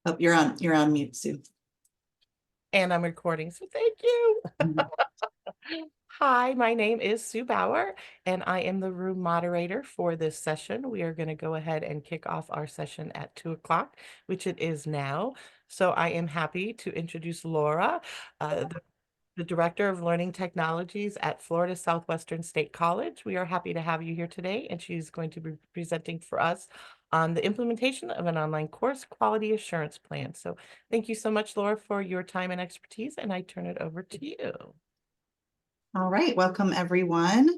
Oh, you're on mute, Sue. And I'm recording, so thank you. Hi, my name is Sue Bauer, and I am the room moderator for this session. We are going to go ahead and kick off our session at 2 o'clock, which it is now. So I am happy to introduce Laura, the Director of Learning Technologies at Florida Southwestern State College. We are happy to have you here today, and she's going to be presenting for us on the implementation of an online course quality assurance plan. So thank you so much, Laura, for your time and expertise, and I turn it over to you. All right, welcome everyone.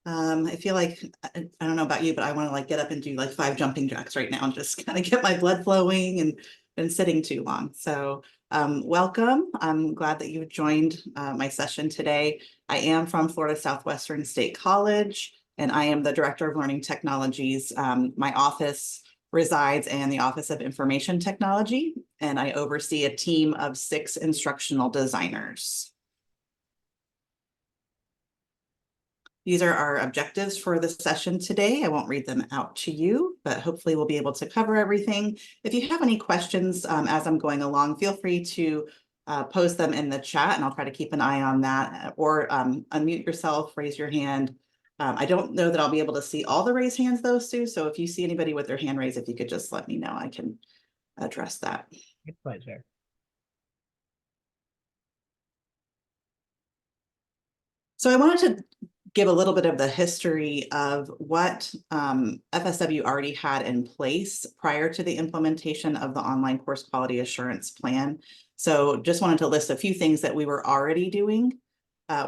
I feel like, I don't know about you, but I want to like get up and do like 5 jumping jacks right now and just kind of get my blood flowing and been sitting too long. So welcome. I'm glad that you joined my session today. I am from Florida Southwestern State College, and I am the Director of Learning Technologies. My office resides in the Office of Information Technology, and I oversee a team of 6 instructional designers. These are our objectives for the session today. I won't read them out to you, but hopefully we'll be able to cover everything. If you have any questions as I'm going along, feel free to post them in the chat, and I'll try to keep an eye on that, or unmute yourself, raise your hand. I don't know that I'll be able to see all the raised hands though, Sue, so if you see anybody with their hand raised, if you could just let me know, I can address that. My pleasure. So I wanted to give a little bit of the history of what FSW already had in place prior to the implementation of the online course quality assurance plan. So just wanted to list a few things that we were already doing.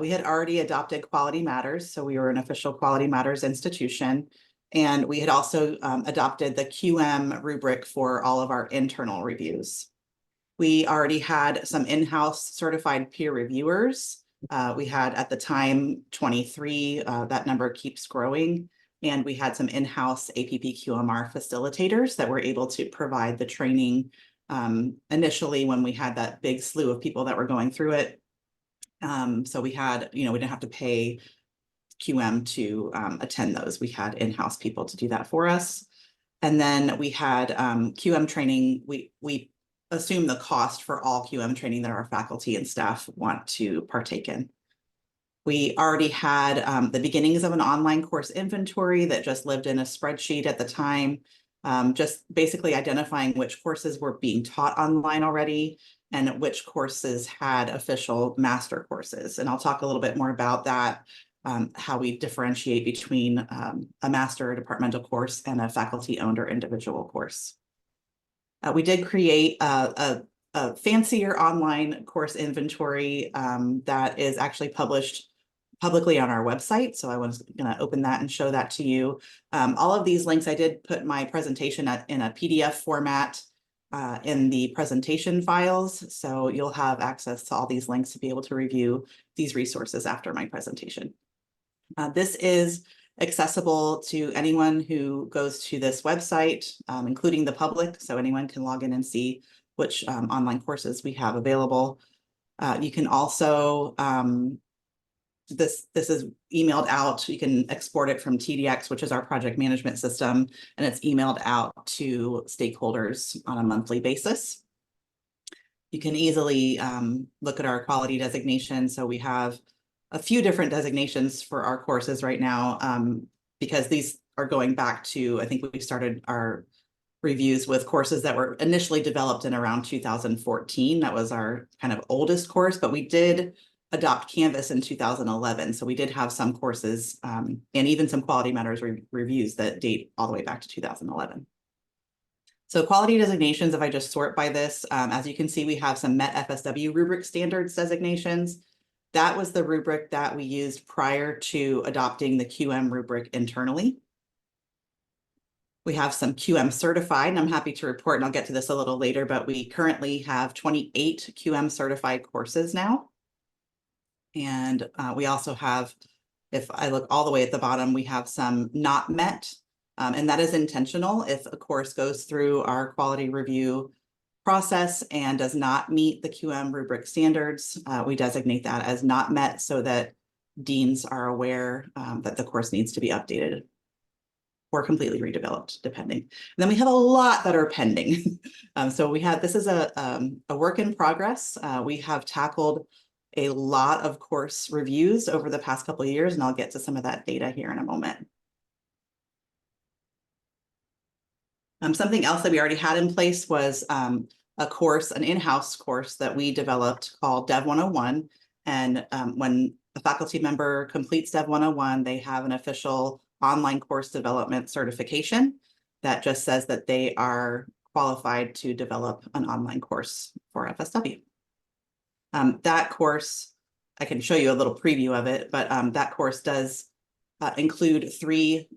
We had already adopted Quality Matters, so we were an official Quality Matters institution. And we had also adopted the QM rubric for all of our internal reviews. We already had some in-house certified peer reviewers. We had at the time 23, that number keeps growing. And we had some in-house APPQMR facilitators that were able to provide the training initially when we had that big slew of people that were going through it. So we had, we didn't have to pay QM to attend those. We had in-house people to do that for us. And then we had QM training. We assume the cost for all QM training that our faculty and staff want to partake in. We already had the beginnings of an online course inventory that just lived in a spreadsheet at the time, just basically identifying which courses were being taught online already and which courses had official master courses. And I'll talk a little bit more about that, how we differentiate between a master departmental course and a faculty-owned or individual course. We did create a fancier online course inventory that is actually published publicly on our website. So I was going to open that and show that to you. All of these links, I did put my presentation in a PDF format in the presentation files. So you'll have access to all these links to be able to review these resources after my presentation. This is accessible to anyone who goes to this website, including the public, so anyone can log in and see which online courses we have available. You can also, this is emailed out. You can export it from TDX, which is our project management system, and it's emailed out to stakeholders on a monthly basis. You can easily look at our quality designation. So we have a few different designations for our courses right now, because these are going back to, I think we started our reviews with courses that were initially developed in around 2014. That was our kind of oldest course, but we did adopt Canvas in 2011. So we did have some courses and even some Quality Matters reviews that date all the way back to 2011. So quality designations, if I just sort by this, as you can see, we have some Met FSW rubric standards designations. That was the rubric that we used prior to adopting the QM rubric internally. We have some QM certified, and I'm happy to report, and I'll get to this a little later, but we currently have 28 QM certified courses now. And we also have, if I look all the way at the bottom, we have some not met, and that is intentional. If a course goes through our quality review process and does not meet the QM rubric standards, we designate that as not met so that deans are aware that the course needs to be updated. or completely redeveloped, depending. And then we have a lot that are pending. So this is a work in progress. We have tackled a lot of course reviews over the past couple of years, and I'll get to some of that data here in a moment. Something else that we already had in place was a course, an in-house course that we developed called Dev 101. And when a faculty member completes Dev 101, they have an official online course development certification that just says that they are qualified to develop an online course for FSW. That course, I can show you a little preview of it, but that course does include 3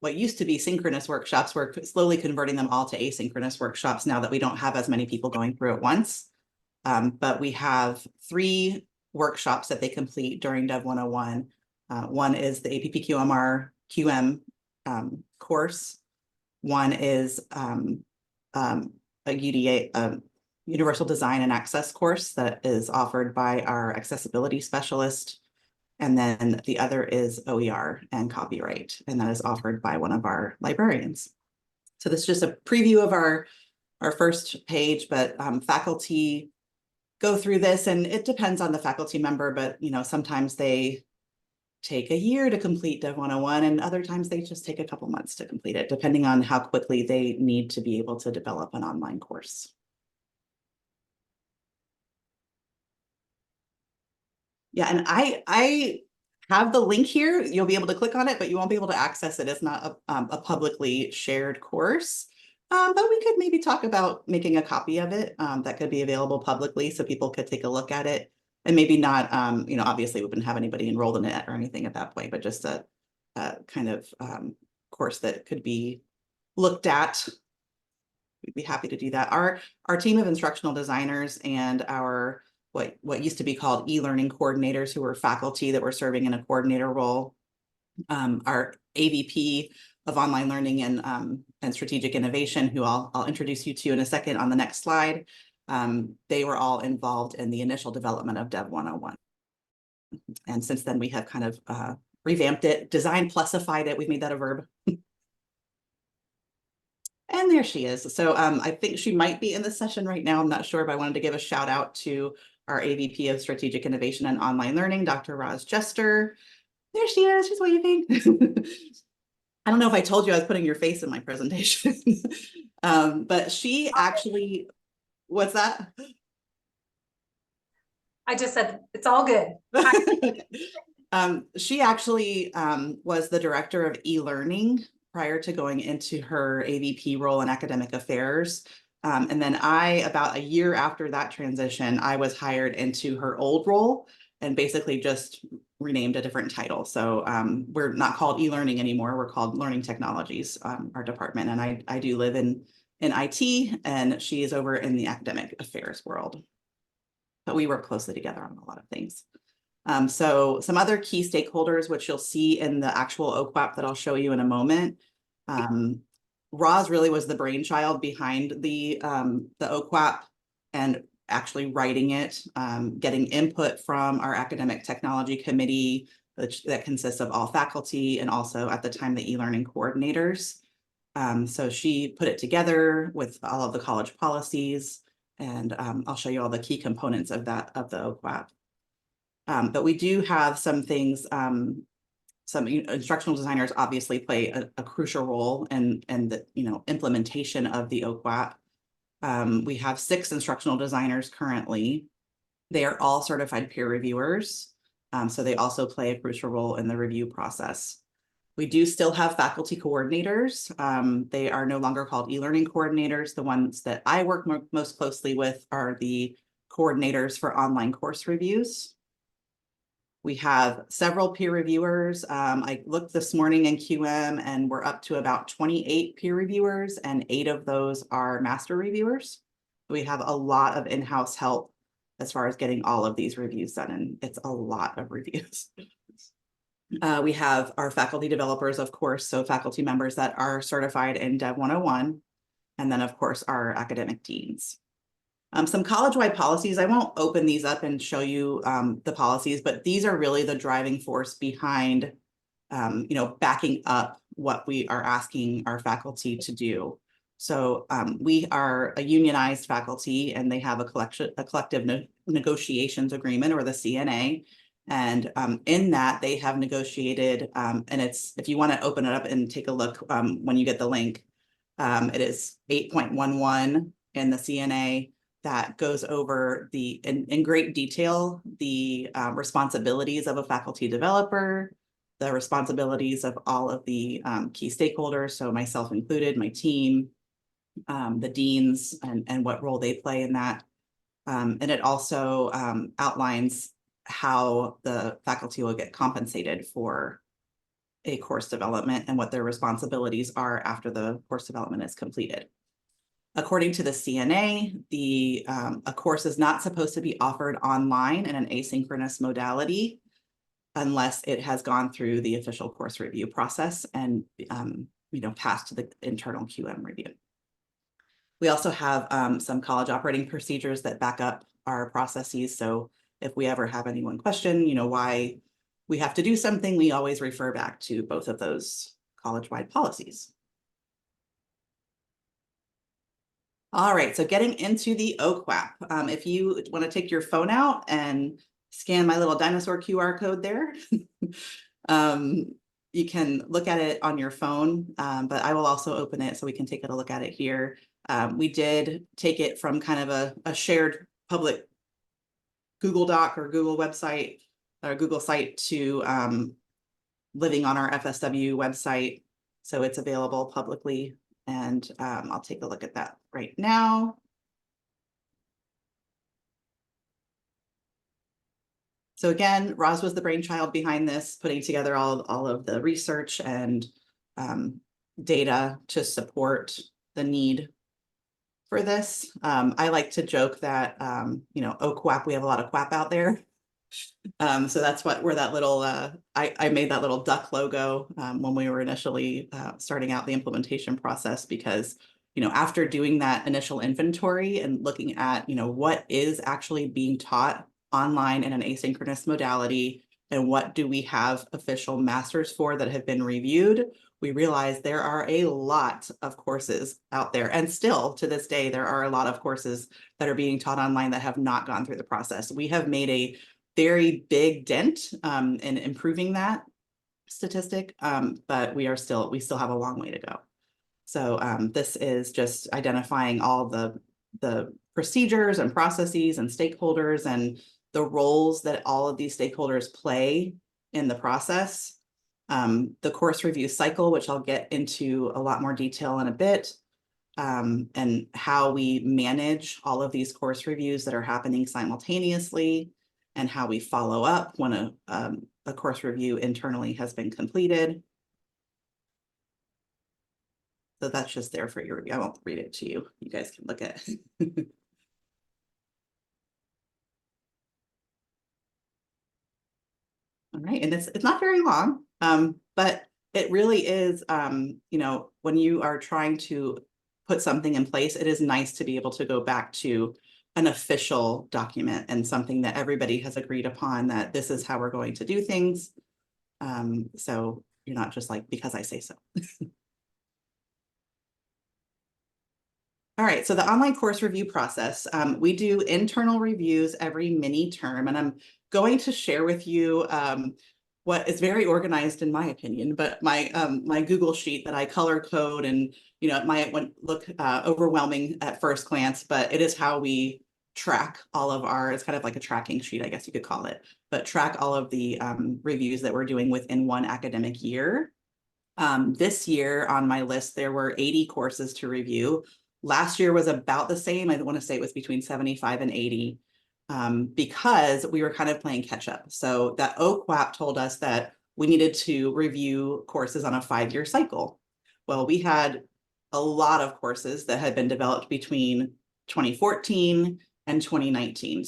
what used to be synchronous workshops. We're slowly converting them all to asynchronous workshops now that we don't have as many people going through at once. But we have 3 workshops that they complete during Dev 101. One is the APPQMR QM course. One is a UDA, Universal Design and Access course that is offered by our accessibility specialist. And then the other is OER and copyright, and that is offered by one of our librarians. So this is just a preview of our first page, but faculty go through this, and it depends on the faculty member, but sometimes they take a year to complete Dev 101, and other times they just take a couple months to complete it, depending on how quickly they need to be able to develop an online course. Yeah, and I have the link here. You'll be able to click on it, but you won't be able to access it. It's not a publicly shared course. But we could maybe talk about making a copy of it that could be available publicly so people could take a look at it. And maybe not, obviously we wouldn't have anybody enrolled in it or anything at that point, but just a kind of course that could be looked at. We'd be happy to do that. Our team of instructional designers and our what used to be called e-learning coordinators, who were faculty that were serving in a coordinator role, our AVP of online learning and strategic innovation, who I'll introduce you to in a second on the next slide. They were all involved in the initial development of Dev 101. And since then we have kind of revamped it, design plusified it. We've made that a verb. And there she is. So I think she might be in the session right now. I'm not sure, but I wanted to give a shout out to our AVP of Strategic Innovation and Online Learning, Dr. Roz Jester. There she is. She's waving. I don't know if I told you I was putting your face in my presentation, but she actually, what's that? I just said, it's all good. She actually was the director of e-learning prior to going into her AVP role in academic affairs. And then about a year after that transition, I was hired into her old role and basically just renamed a different title. So we're not called e-learning anymore. We're called Learning Technologies, our department. And I do live in IT, and she is over in the academic affairs world. But we work closely together on a lot of things. So some other key stakeholders, which you'll see in the actual OCQAP that I'll show you in a moment. Roz really was the brainchild behind the OCQAP and actually writing it, getting input from our academic technology committee that consists of all faculty and also at the time the e-learning coordinators. So she put it together with all of the college policies, and I'll show you all the key components of the OCQAP. But we do have some things, some instructional designers obviously play a crucial role in the implementation of the OCQAP. We have 6 instructional designers currently. They are all certified peer reviewers, so they also play a crucial role in the review process. We do still have faculty coordinators. They are no longer called e-learning coordinators. The ones that I work most closely with are the coordinators for online course reviews. We have several peer reviewers. I looked this morning in QM and we're up to about 28 peer reviewers, and 8 of those are master reviewers. We have a lot of in-house help as far as getting all of these reviews done, and it's a lot of reviews. We have our faculty developers, of course, so faculty members that are certified in Dev 101, and then of course our academic deans. Some college-wide policies. I won't open these up and show you the policies, but these are really the driving force behind, backing up what we are asking our faculty to do. So we are a unionized faculty, and they have a collective negotiations agreement, or the CNA. And in that, they have negotiated, and it's, if you want to open it up and take a look when you get the link, it is 8.11 in the CNA that goes over in great detail the responsibilities of a faculty developer, the responsibilities of all of the key stakeholders, so myself included, my team, the deans, and what role they play in that. And it also outlines how the faculty will get compensated for a course development and what their responsibilities are after the course development is completed. According to the CNA, a course is not supposed to be offered online in an asynchronous modality unless it has gone through the official course review process and passed the internal QM review. We also have some college operating procedures that back up our processes. So if we ever have anyone question, why we have to do something, we always refer back to both of those college-wide policies. All right, so getting into the OCQAP. If you want to take your phone out and scan my little dinosaur QR code there, you can look at it on your phone, but I will also open it so we can take a look at it here. We did take it from kind of a shared public Google Doc or Google website or Google site to living on our FSW website. So it's available publicly, and I'll take a look at that right now. So again, Roz was the brainchild behind this, putting together all of the research and data to support the need for this. I like to joke that, OCQAP, we have a lot of QAP out there. So that's where that little, I made that little duck logo when we were initially starting out the implementation process, because, after doing that initial inventory and looking at, what is actually being taught online in an asynchronous modality, and what do we have official masters for that have been reviewed, we realize there are a lot of courses out there. And still to this day, there are a lot of courses that are being taught online that have not gone through the process. We have made a very big dent in improving that statistic, but we still have a long way to go. So this is just identifying all the procedures and processes and stakeholders and the roles that all of these stakeholders play in the process. The course review cycle, which I'll get into a lot more detail in a bit, and how we manage all of these course reviews that are happening simultaneously, and how we follow up when a course review internally has been completed. So that's just there for your review. I won't read it to you. You guys can look at it. All right, and it's not very long, but it really is, when you are trying to put something in place, it is nice to be able to go back to an official document and something that everybody has agreed upon, that this is how we're going to do things. So you're not just like, because I say so. All right, so the online course review process, we do internal reviews every mini term, and I'm going to share with you what is very organized in my opinion, but my my Google sheet that I color code, and it might look overwhelming at first glance, but it is how we track all of it's kind of like a tracking sheet, I guess you could call it, but track all of the reviews that we're doing within one academic year. This year on my list, there were 80 courses to review. Last year was about the same. I want to say it was between 75 and 80, because we were kind of playing catch up. So that OCQAP told us that we needed to review courses on a 5-year cycle. Well, we had a lot of courses that had been developed between 2014 and 2019.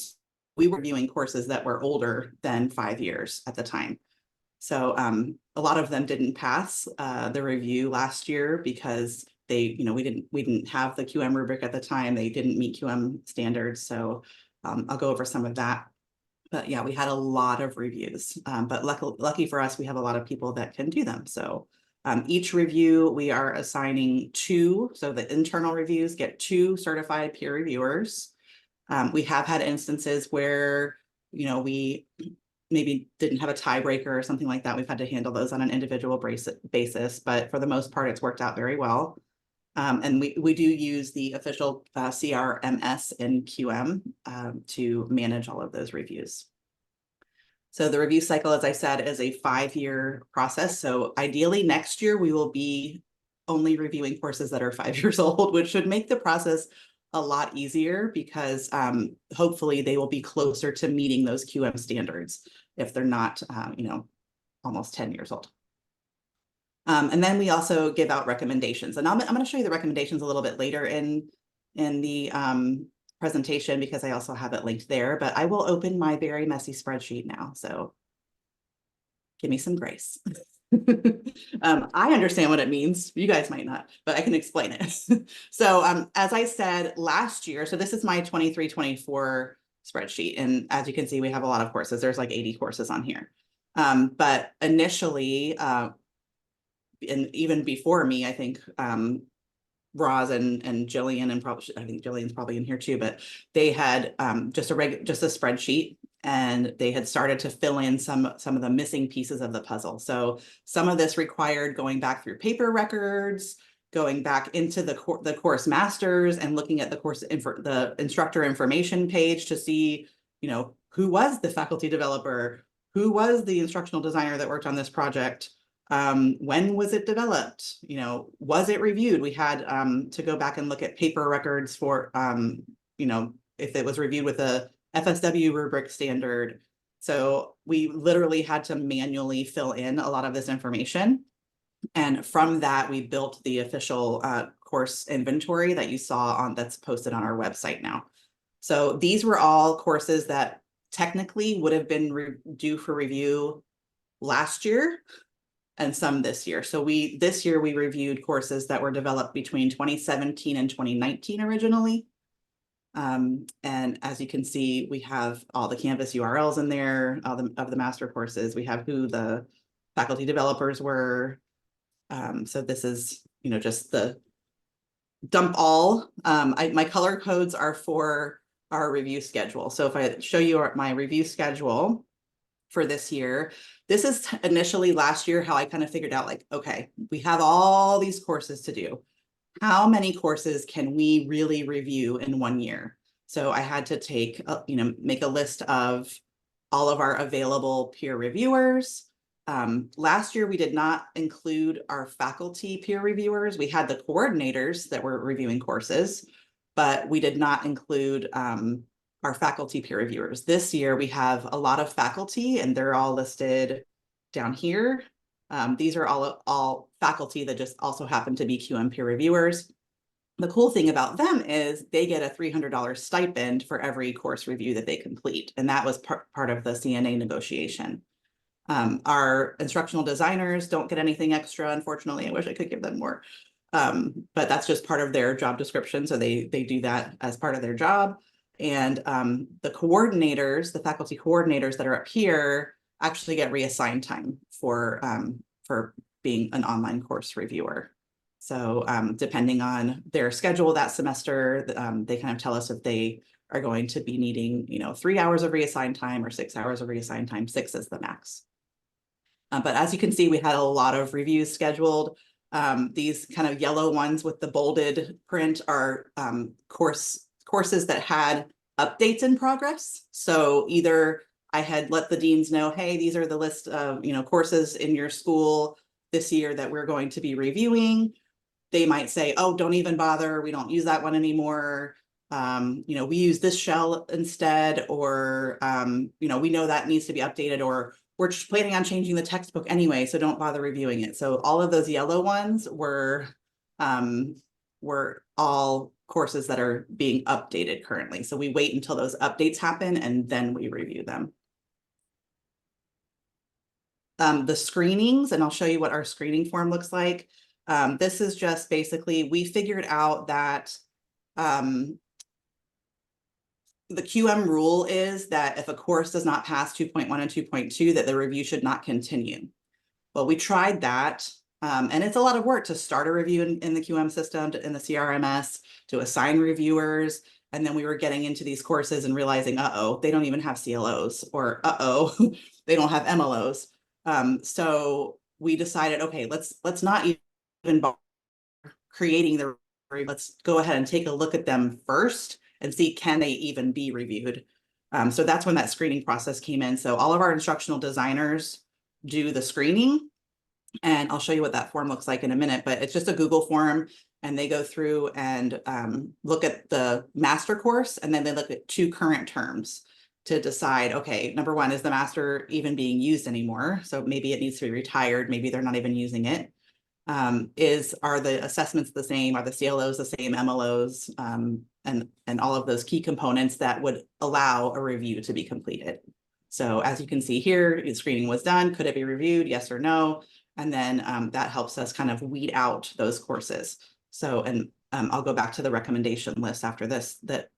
We were reviewing courses that were older than 5 years at the time. So a lot of them didn't pass the review last year because they, we didn't have the QM rubric at the time. They didn't meet QM standards. So I'll go over some of that. But yeah, we had a lot of reviews. But lucky for us, we have a lot of people that can do them. So Each review, we are assigning 2, so the internal reviews get 2 certified peer reviewers. We have had instances where, we maybe didn't have a tiebreaker or something like that. We've had to handle those on an individual basis, but for the most part, it's worked out very well. And we do use the official CRMS and QM to manage all of those reviews. So the review cycle, as I said, is a 5-year process. So ideally next year, we will be only reviewing courses that are 5 years old, which should make the process a lot easier because hopefully they will be closer to meeting those QM standards if they're not, almost 10 years old. And then we also give out recommendations, and I'm going to show you the recommendations a little bit later in the presentation because I also have it linked there, but I will open my very messy spreadsheet now. So give me some grace. I understand what it means. You guys might not, but I can explain it. So as I said last year, so this is my 23-24 spreadsheet. And as you can see, we have a lot of courses. There's like 80 courses on here. But initially, and even before me, I think Roz and Jillian, and probably I think Jillian's probably in here too, but they had just a spreadsheet, and they had started to fill in some of the missing pieces of the puzzle. So some of this required going back through paper records, going back into the course masters and looking at the instructor information page to see, who was the faculty developer, who was the instructional designer that worked on this project. When was it developed? Was it reviewed? We had to go back and look at paper records for, if it was reviewed with a FSW rubric standard. So we literally had to manually fill in a lot of this information. And from that, we built the official course inventory that you saw that's posted on our website now. So these were all courses that technically would have been due for review last year, and some this year. So this year we reviewed courses that were developed between 2017 and 2019 originally. And as you can see, we have all the Canvas URLs in there, all of the master courses. We have who the faculty developers were. So this is, just the dump all. My color codes are for our review schedule. So if I show you my review schedule for this year, this is initially last year how I kind of figured out, like, okay, we have all these courses to do. How many courses can we really review in 1 year? So I had to make a list of all of our available peer reviewers. Last year, we did not include our faculty peer reviewers. We had the coordinators that were reviewing courses, but we did not include our faculty peer reviewers. This year, we have a lot of faculty, and they're all listed down here. These are all faculty that just also happen to be QM peer reviewers. The cool thing about them is they get a $300 stipend for every course review that they complete, and that was part of the CNA negotiation. Our instructional designers don't get anything extra, unfortunately. I wish I could give them more, but that's just part of their job description, so they do that as part of their job. And the coordinators, the faculty coordinators that are up here, actually get reassigned time for being an online course reviewer. So depending on their schedule that semester, they kind of tell us if they are going to be needing, 3 hours of reassigned time or 6 hours of reassigned time. 6 is the max. But as you can see, we had a lot of reviews scheduled. These kind of yellow ones with the bolded print are courses that had updates in progress. So either I had let the deans know, hey, these are the list of courses in your school this year that we're going to be reviewing. They might say, oh, don't even bother. We don't use that one anymore. We use this shell instead, or we know that needs to be updated, or we're just planning on changing the textbook anyway, so don't bother reviewing it. So all of those yellow ones were all courses that are being updated currently. So we wait until those updates happen and then we review them. The screenings, and I'll show you what our screening form looks like. This is just basically, we figured out that the QM rule is that if a course does not pass 2.1 and 2.2, that the review should not continue. Well, we tried that And it's a lot of work to start a review in the QM system, in the CRMS, to assign reviewers. And then we were getting into these courses and realizing, uh-oh, they don't even have CLOs, or uh-oh, they don't have MLOs. So we decided, okay, let's not even bother creating the, let's go ahead and take a look at them first and see, can they even be reviewed? So that's when that screening process came in. So all of our instructional designers do the screening, and I'll show you what that form looks like in a minute, but it's just a Google form, and they go through and look at the master course, and then they look at 2 current terms to decide, okay, number 1, is the master even being used anymore? So maybe it needs to be retired, maybe they're not even using it. Are the assessments the same? Are the CLOs the same, MLOs, and all of those key components that would allow a review to be completed. So as you can see here, the screening was done. Could it be reviewed? Yes or no? And then that helps us kind of weed out those courses. So, and I'll go back to the recommendation list after this, that,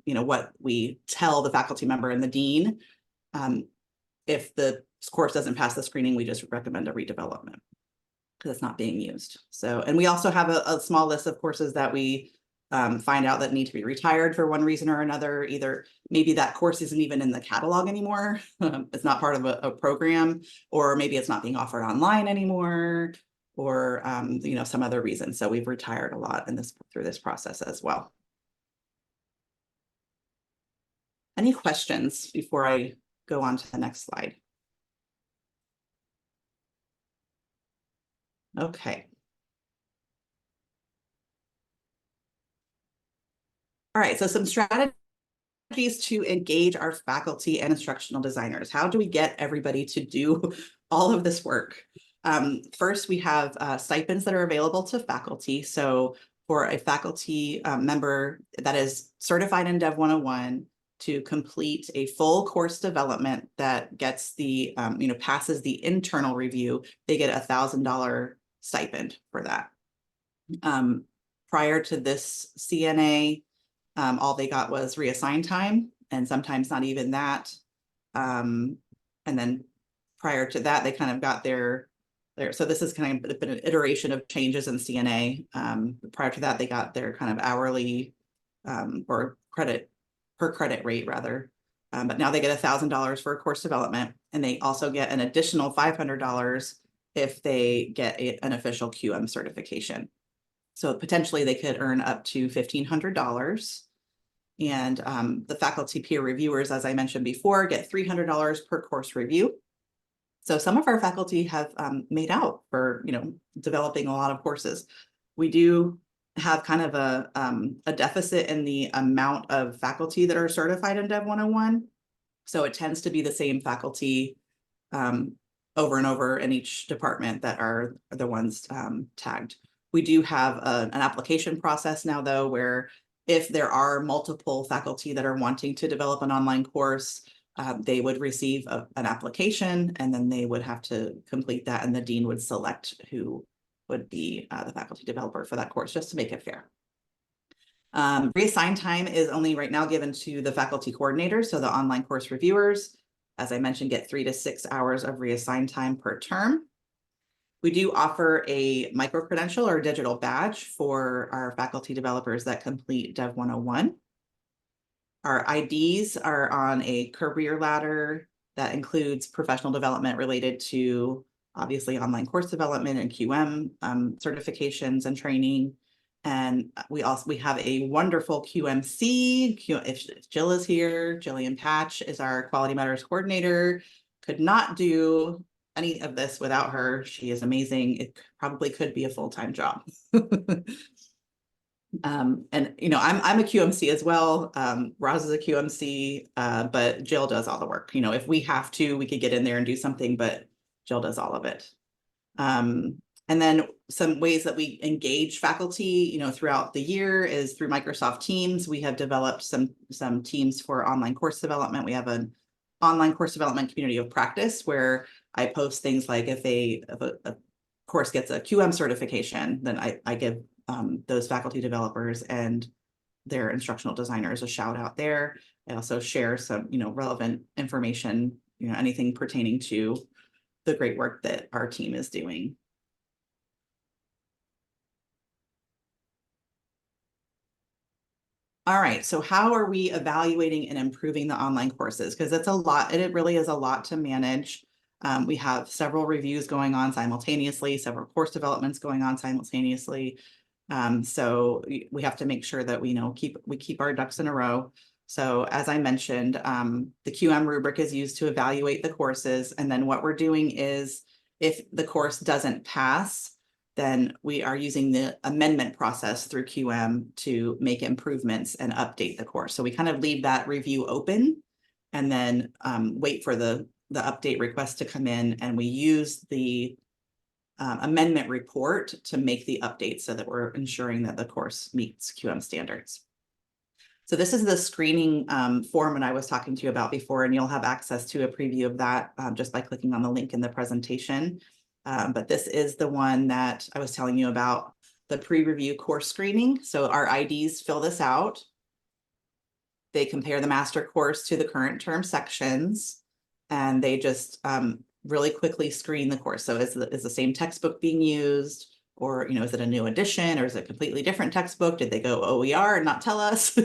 what we tell the faculty member and the dean, if the course doesn't pass the screening, we just recommend a redevelopment because it's not being used. So, and we also have a small list of courses that we find out that need to be retired for one reason or another. Either maybe that course isn't even in the catalog anymore. It's not part of a program, or maybe it's not being offered online anymore, or some other reason. So we've retired a lot through this process as well. Any questions before I go on to the next slide? Okay. All right, so some strategies to engage our faculty and instructional designers. How do we get everybody to do all of this work? First, we have stipends that are available to faculty. So for a faculty member that is certified in Dev 101 to complete a full course development that gets the, passes the internal review, they get $1,000 stipend for that. Prior to this CNA, all they got was reassigned time, and sometimes not even that. And then prior to that, they kind of got their, so this is kind of been an iteration of changes in CNA. Prior to that, they got their kind of hourly or per credit rate rather. But now they get $1,000 for a course development, and they also get an additional $500 if they get an official QM certification. So potentially they could earn up to $1,500. And the faculty peer reviewers, as I mentioned before, get $300 per course review. So some of our faculty have made out for, developing a lot of courses. We do have kind of a deficit in the amount of faculty that are certified in Dev 101. So it tends to be the same faculty over and over in each department that are the ones tagged. We do have an application process now, though, where if there are multiple faculty that are wanting to develop an online course, they would receive an application, and then they would have to complete that, and the dean would select who would be the faculty developer for that course, just to make it fair. Reassigned time is only right now given to the faculty coordinators, so the online course reviewers, as I mentioned, get 3 to 6 hours of reassigned time per term. We do offer a micro-credential or digital badge for our faculty developers that complete Dev 101. Our IDs are on a career ladder that includes professional development related to obviously online course development and QM certifications and training. And we have a wonderful QMC. If Jill is here, Jillian Patch is our Quality Matters coordinator. Could not do any of this without her. She is amazing. It probably could be a full-time job. And I'm a QMC as well. Roz is a QMC, but Jill does all the work. If we have to, we could get in there and do something, but Jill does all of it. And then some ways that we engage faculty, throughout the year is through Microsoft Teams. We have developed some teams for online course development. We have an online course development community of practice where I post things like if a course gets a QM certification, then I give those faculty developers and their instructional designers a shout out there. I also share some, relevant information, anything pertaining to the great work that our team is doing. All right, so how are we evaluating and improving the online courses? Because it's a lot, it really is a lot to manage. We have several reviews going on simultaneously, several course developments going on simultaneously. So we have to make sure that we keep our ducks in a row. So as I mentioned, the QM rubric is used to evaluate the courses. And then what we're doing is if the course doesn't pass, then we are using the amendment process through QM to make improvements and update the course. So we kind of leave that review open and then wait for the update request to come in, and we use the amendment report to make the updates so that we're ensuring that the course meets QM standards. So this is the screening form that I was talking to you about before, and you'll have access to a preview of that just by clicking on the link in the presentation. But this is the one that I was telling you about, the pre-review course screening. So our IDs fill this out. They compare the master course to the current term sections, and they just really quickly screen the course. So is the same textbook being used? Or, is it a new edition, or is it a completely different textbook? Did they go OER and not tell us?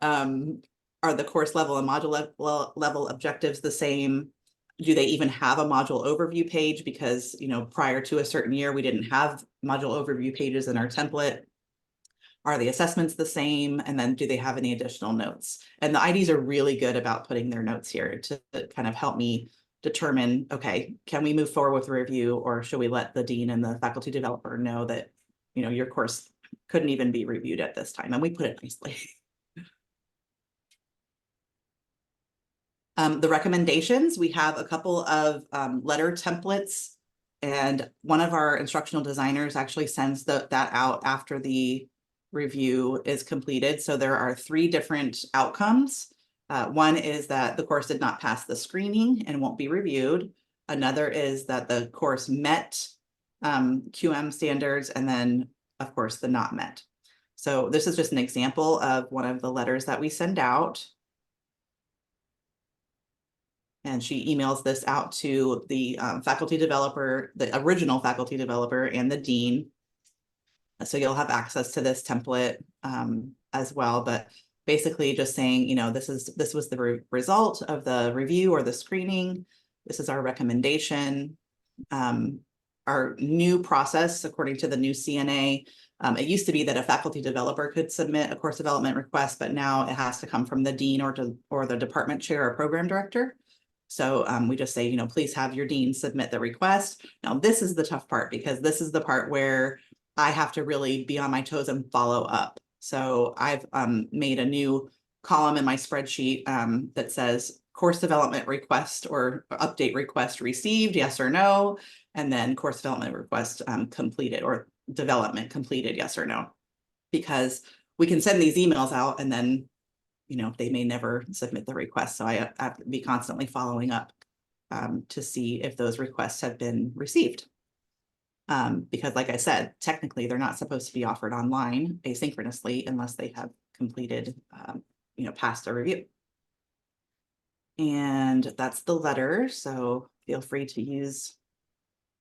Are the course level and module level objectives the same? Do they even have a module overview page? Because, prior to a certain year, we didn't have module overview pages in our template. Are the assessments the same? And then do they have any additional notes? And the IDs are really good about putting their notes here to kind of help me determine, okay, can we move forward with a review, or should we let the dean and the faculty developer know that, your course couldn't even be reviewed at this time? And we put it nicely. The recommendations, we have a couple of letter templates, and one of our instructional designers actually sends that out after the review is completed. So there are 3 different outcomes. One is that the course did not pass the screening and won't be reviewed. Another is that the course met QM standards, and then, of course, the not met. So this is just an example of one of the letters that we send out. And she emails this out to the faculty developer, the original faculty developer, and the dean. So you'll have access to this template as well, but basically just saying, this was the result of the review or the screening. This is our recommendation. Our new process, according to the new CNA, it used to be that a faculty developer could submit a course development request, but now it has to come from the dean or the department chair or program director. So we just say, please have your dean submit the request. Now, this is the tough part, because this is the part where I have to really be on my toes and follow up. So I've made a new column in my spreadsheet that says course development request or update request received, yes or no, and then course development request completed, or development completed, yes or no. Because we can send these emails out and then they may never submit the request. So I have to be constantly following up to see if those requests have been received. Because like I said, technically they're not supposed to be offered online asynchronously unless they have completed, passed a review. And that's the letter. So feel free to use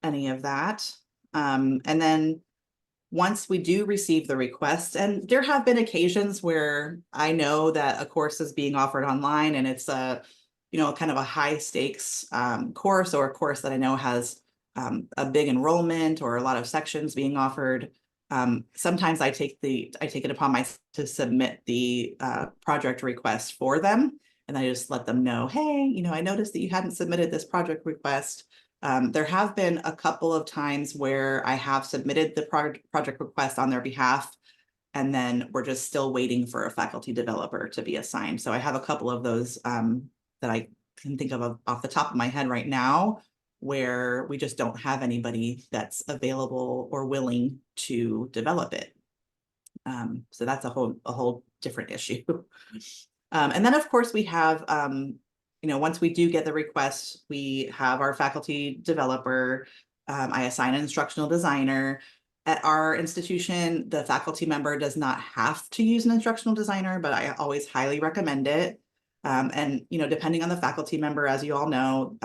any of that. And then once we do receive the request, and there have been occasions where I know that a course is being offered online and it's a, kind of a high stakes course, or a course that I know has a big enrollment or a lot of sections being offered. Sometimes I take it upon myself to submit the project request for them. And I just let them know, hey, I noticed that you hadn't submitted this project request. There have been a couple of times where I have submitted the project request on their behalf, and then we're just still waiting for a faculty developer to be assigned. So I have a couple of those that I can think of off the top of my head right now, where we just don't have anybody that's available or willing to develop it. So that's a whole different issue. And then, of course, we have once we do get the request, we have our faculty developer. I assign an instructional designer. At our institution, the faculty member does not have to use an instructional designer, but I always highly recommend it. And, depending on the faculty member, as you all know,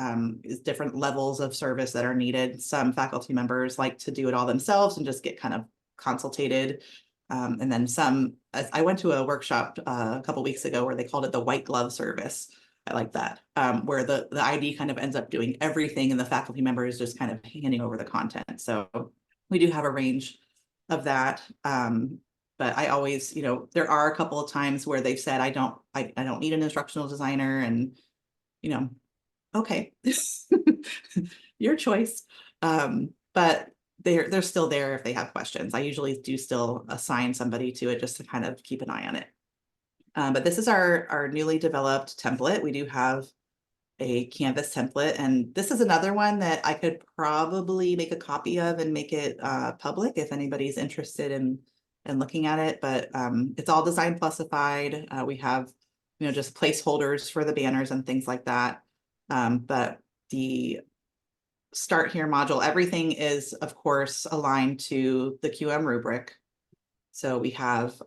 is different levels of service that are needed. Some faculty members like to do it all themselves and just get kind of consulted. And then I went to a workshop a couple weeks ago where they called it the white glove service. I like that, where the ID kind of ends up doing everything and the faculty member is just kind of handing over the content. So we do have a range of that. But I always, there are a couple of times where they've said, I don't need an instructional designer, and, okay, your choice. But they're still there if they have questions. I usually do still assign somebody to it just to kind of keep an eye on it. But this is our newly developed template. We do have a Canvas template, and this is another one that I could probably make a copy of and make it public if anybody's interested in looking at it. But it's all design plusified. We have just placeholders for the banners and things like that. But the Start Here module, everything is of course aligned to the QM rubric. So we have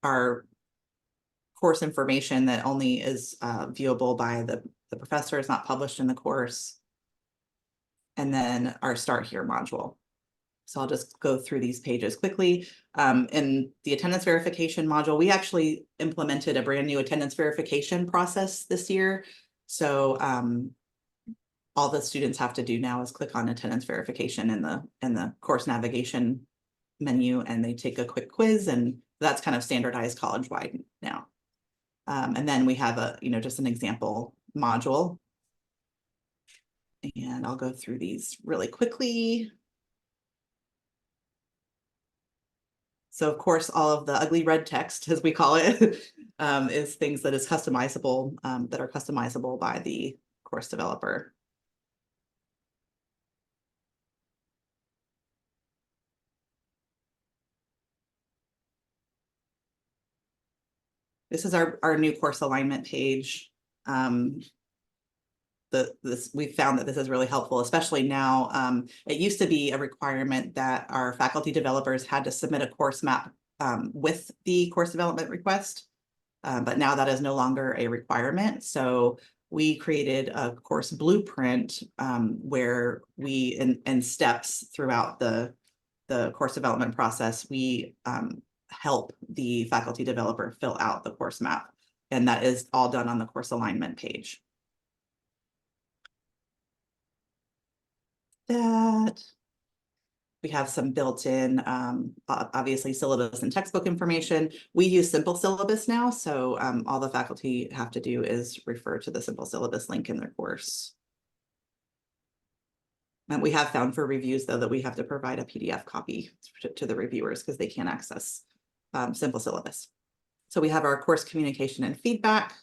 our course information that only is viewable by the professor, is not published in the course. And then our Start Here module. So I'll just go through these pages quickly. In the attendance verification module, we actually implemented a brand new attendance verification process this year. So all the students have to do now is click on attendance verification in the course navigation menu, and they take a quick quiz, and that's kind of standardized college-wide now. And then we have just an example module. And I'll go through these really quickly. So of course, all of the ugly red text, as we call it, is things that is customizable, that are customizable by the course developer. This is our new course alignment page. We found that this is really helpful, especially now. It used to be a requirement that our faculty developers had to submit a course map with the course development request, but now that is no longer a requirement. So we created a course blueprint where we, in steps throughout the course development process, we help the faculty developer fill out the course map, and that is all done on the course alignment page. That we have some built-in, obviously, syllabus and textbook information. We use simple syllabus now, so all the faculty have to do is refer to the simple syllabus link in their course. And we have found for reviews, though, that we have to provide a PDF copy to the reviewers because they can't access simple syllabus. So we have our course communication and feedback.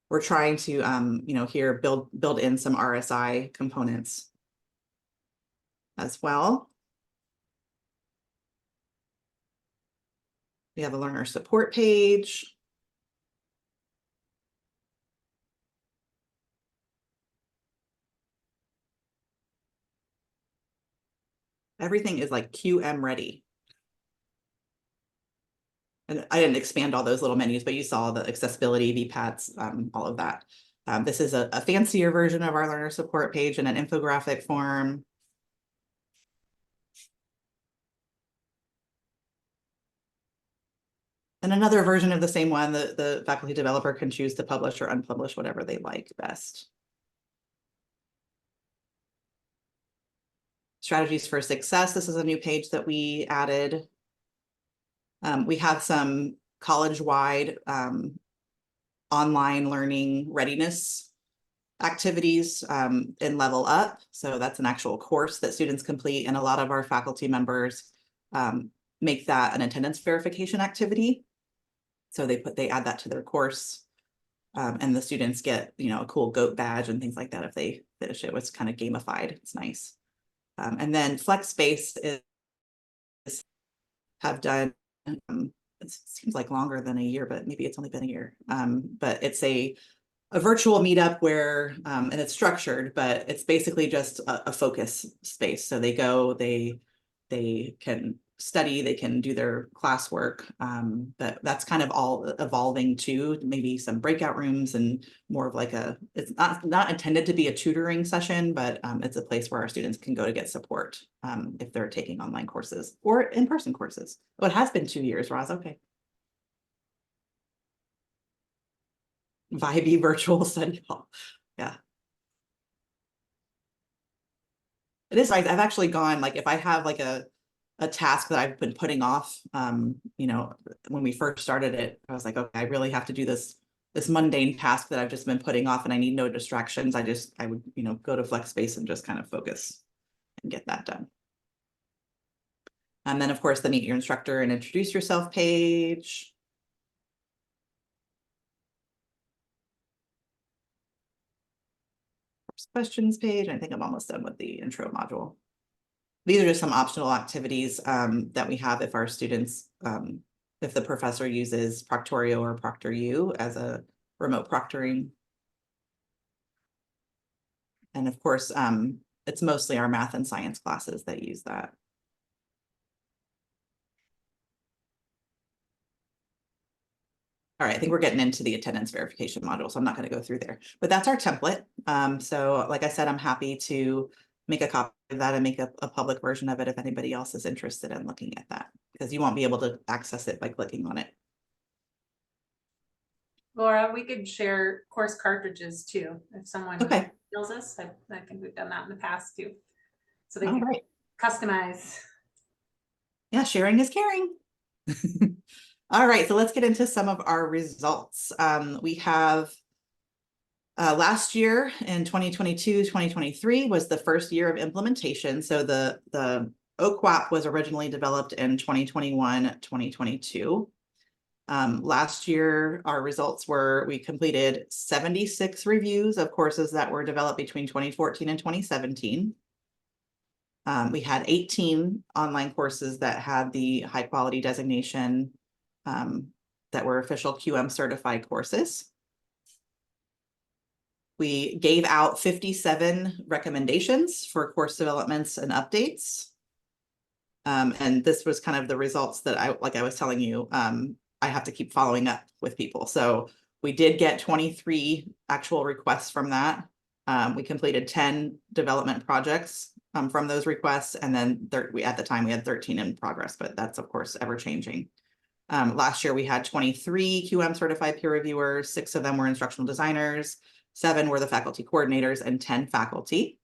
We're trying to, here build in some RSI components as well. We have a learner support page. Everything is like QM ready. And I didn't expand all those little menus, but you saw the accessibility, VPATs, all of that. This is a fancier version of our learner support page in an infographic form. And another version of the same one, the faculty developer can choose to publish or unpublish whatever they like best. Strategies for success. This is a new page that we added. We have some college-wide online learning readiness activities in Level Up. So that's an actual course that students complete, and a lot of our faculty members make that an attendance verification activity. So they add that to their course, and the students get a cool goat badge and things like that if they finish it. It's kind of gamified. It's nice. And then Flex Space have done. It seems like longer than a year, but maybe it's only been a year. But it's a virtual meetup where, and it's structured, but it's basically just a focus space. So they go, they can study, they can do their classwork. But that's kind of all evolving to maybe some breakout rooms and more of like it's not intended to be a tutoring session, but it's a place where our students can go to get support if they're taking online courses or in-person courses. Oh, it has been 2 years, Roz. Okay. Vibey virtual study hall. Yeah. It is nice. I've actually gone, like, if I have like a task that I've been putting off, you know, when we first started it, I was like, okay, I really have to do this mundane task that I've just been putting off and I need no distractions. I would, you know, go to flex space and just kind of focus and get that done. And then of course the meet your instructor and introduce yourself page. Questions page. I think I'm almost done with the intro module. These are just some optional activities that we have if our students, if the professor uses Proctorio or ProctorU as a remote proctoring. And of course, it's mostly our math and science classes that use that. All right, I think we're getting into the attendance verification module, so I'm not going to go through there, but that's our template. So like I said, I'm happy to make a copy of that and make a public version of it if anybody else is interested in looking at that, because you won't be able to access it by clicking on it. Laura, we could share course cartridges too, if someone Okay. tells us. I think we've done that in the past too. So they All can right. customize. Yeah, sharing is caring. All right, so let's get into some of our results. We have last year in 2022, 2023 was the first year of implementation. So the OCQAP was originally developed in 2021, 2022. Last year, our results were, we completed 76 reviews of courses that were developed between 2014 and 2017. We had 18 online courses that had the high quality designation that were official QM certified courses. We gave out 57 recommendations for course developments and updates. And this was kind of the results that like I was telling you, I have to keep following up with people. So we did get 23 actual requests from that. We completed 10 development projects from those requests. And then at the time we had 13 in progress, but that's of course ever changing. Last year we had 23 QM certified peer reviewers, 6 of them were instructional designers, 7 were the faculty coordinators, and 10 faculty.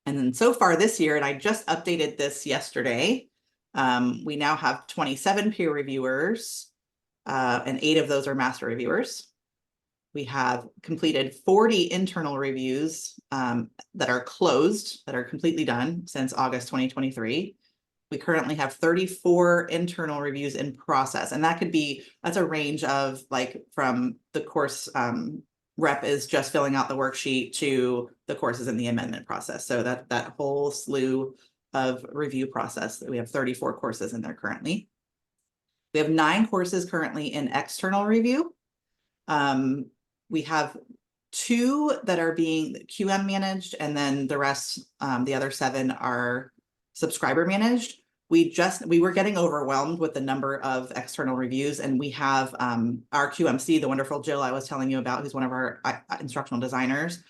And then so far this year, and I just updated this yesterday, we now have 27 peer reviewers, and 8 of those are master reviewers. We have completed 40 internal reviews that are closed, that are completely done since August 2023. We currently have 34 internal reviews in process, and that's a range of like from the course rep is just filling out the worksheet to the courses in the amendment process. So that whole slew of review process that we have 34 courses in there currently. We have 9 courses currently in external review. We have 2 that are being QM managed, and then the rest, the other 7 are subscriber managed. We were getting overwhelmed with the number of external reviews, and we have our QMC, the wonderful Jill I was telling you about, who's one of our instructional designers.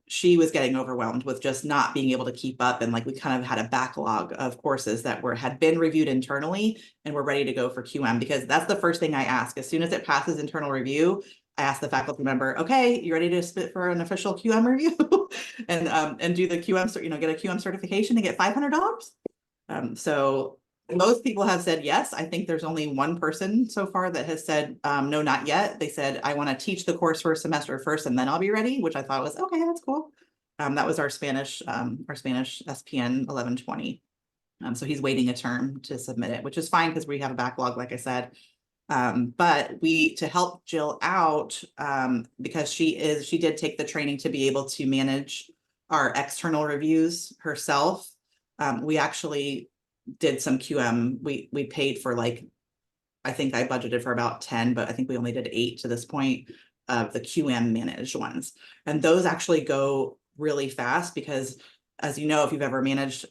She was getting overwhelmed with just not being able to keep up, and like we kind of had a backlog of courses that had been reviewed internally and were ready to go for QM, because that's the first thing I ask. As soon as it passes internal review, I ask the faculty member, okay, you ready to submit for an official QM review and do the QM, get a QM certification and get $500? So most people have said yes. I think there's only one person so far that has said no, not yet. They said, I want to teach the course for a semester first and then I'll be ready, which I thought was okay, that's cool. That was our Spanish SPN 1120. So he's waiting a term to submit it, which is fine because we have a backlog, like I said. But to help Jill out, because she did take the training to be able to manage our external reviews herself. We actually did some QM. We paid for I think I budgeted for about 10, but I think we only did 8 to this point of the QM managed ones. And those actually go really fast because, as you know, if you've ever managed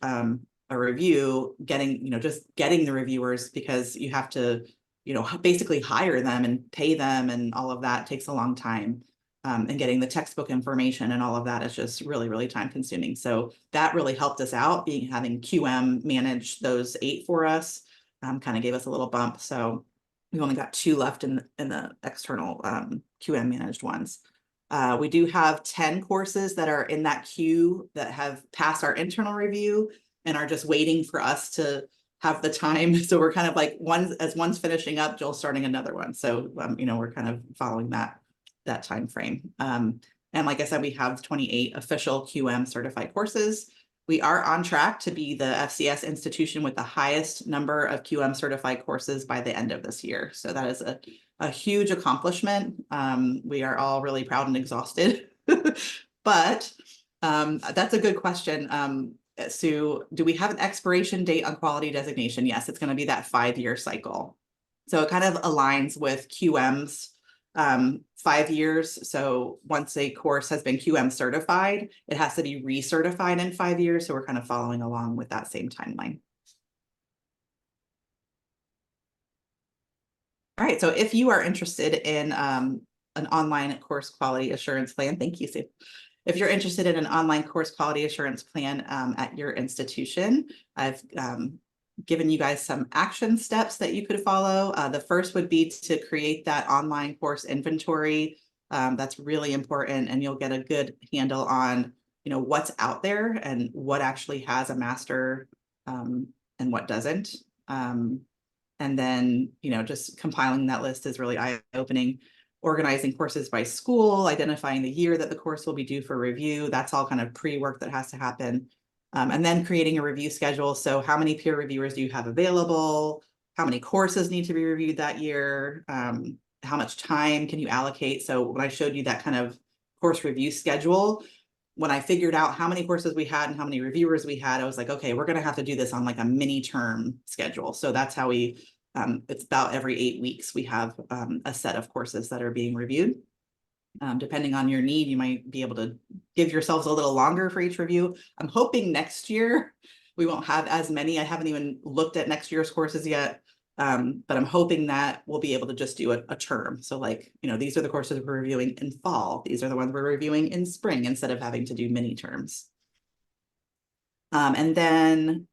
a review, just getting the reviewers, because you have to, basically hire them and pay them, and all of that takes a long time. And getting the textbook information and all of that is just really, really time consuming. So that really helped us out, having QM manage those 8 for us, kind of gave us a little bump. So we only got 2 left in the external QM managed ones. We do have 10 courses that are in that queue that have passed our internal review and are just waiting for us to have the time. So we're kind of like as one's finishing up, Joel's starting another one. So, we're kind of following that time frame. And like I said, we have 28 official QM certified courses. We are on track to be the FCS institution with the highest number of QM certified courses by the end of this year. So that is a huge accomplishment. We are all really proud and exhausted, but that's a good question. Sue, do we have an expiration date on quality designation? Yes, it's going to be that 5-year cycle. So it kind of aligns with QM's 5 years. So once a course has been QM certified, it has to be recertified in 5 years. So we're kind of following along with that same timeline. All right, so if you are interested in an online course quality assurance plan, thank you, Sue. If you're interested in an online course quality assurance plan at your institution, I've given you guys some action steps that you could follow. The first would be to create that online course inventory. That's really important, and you'll get a good handle on, what's out there and what actually has a master and what doesn't. And then, just compiling that list is really eye-opening. Organizing courses by school, identifying the year that the course will be due for review. That's all kind of pre-work that has to happen. And then creating a review schedule. So how many peer reviewers do you have available? How many courses need to be reviewed that year? How much time can you allocate? So when I showed you that kind of course review schedule, when I figured out how many courses we had and how many reviewers we had, I was like, okay, we're going to have to do this on like a mini term schedule. So that's how it's about every 8 weeks, we have a set of courses that are being reviewed. Depending on your need, you might be able to give yourselves a little longer for each review. I'm hoping next year we won't have as many. I haven't even looked at next year's courses yet, but I'm hoping that we'll be able to just do a term. So like, these are the courses we're reviewing in fall. These are the ones we're reviewing in spring, instead of having to do mini terms. And then,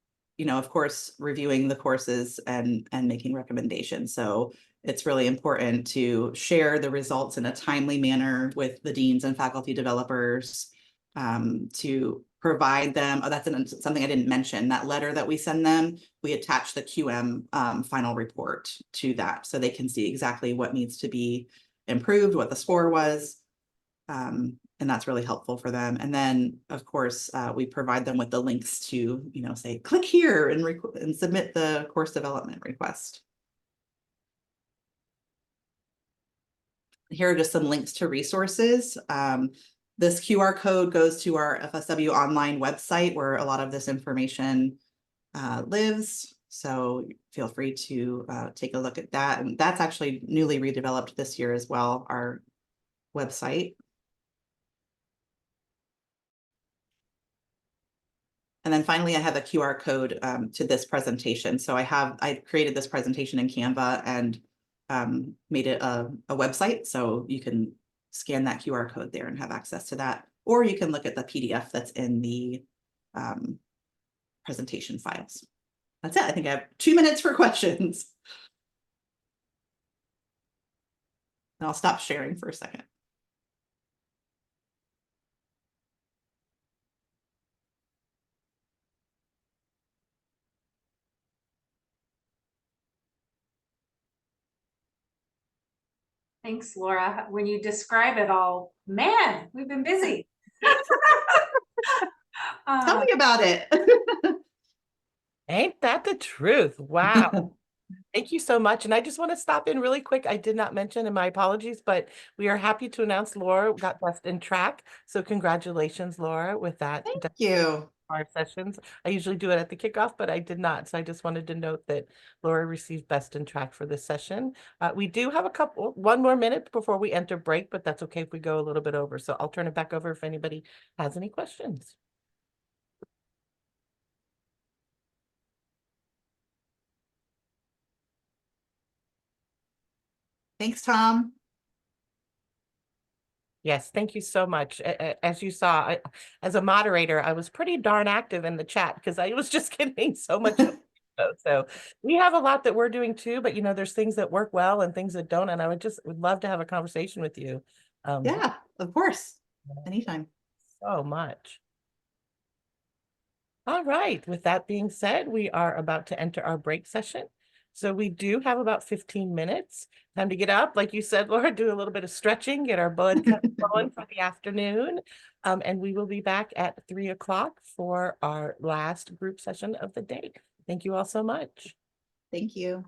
of course, reviewing the courses and making recommendations. So it's really important to share the results in a timely manner with the deans and faculty developers, to provide them. Oh, that's something I didn't mention. That letter that we send them, we attach the QM final report to that, so they can see exactly what needs to be improved, what the score was. And that's really helpful for them. And then, of course, we provide them with the links to, say, click here and submit the course development request. Here are just some links to resources. This QR code goes to our FSW online website, where a lot of this information lives. So feel free to take a look at that. And that's actually newly redeveloped this year as well, our website. And then finally, I have a QR code to this presentation. So I created this presentation in Canva and made it a website. So you can scan that QR code there and have access to that. Or you can look at the PDF that's in the presentation files. That's it. I think I have 2 minutes for questions. And I'll stop sharing for a second. Thanks, Laura. When you describe it all, man, we've been busy. Tell me about it. Ain't that the truth? Wow. Thank you so much. And I just want to stop in really quick. I did not mention, and my apologies, but we are happy to announce Laura got Best in Track. So congratulations, Laura, with that. Thank you. Our sessions. I usually do it at the kickoff, but I did not. So I just wanted to note that Laura received Best in Track for this session. We do have one more minute before we enter break, but that's okay if we go a little bit over. So I'll turn it back over if anybody has any questions. Thanks, Tom. Yes, thank you so much. As you saw, as a moderator, I was pretty darn active in the chat because I was just getting so much. So we have a lot that we're doing too, but there's things that work well and things that don't. And I would love to have a conversation with you. Yeah, of course. Anytime. So much. All right. With that being said, we are about to enter our break session. So we do have about 15 minutes. Time to get up. Like you said, Laura, do a little bit of stretching, get our blood kind of flowing for the afternoon. And we will be back at 3 o'clock for our last group session of the day. Thank you all so much. Thank you.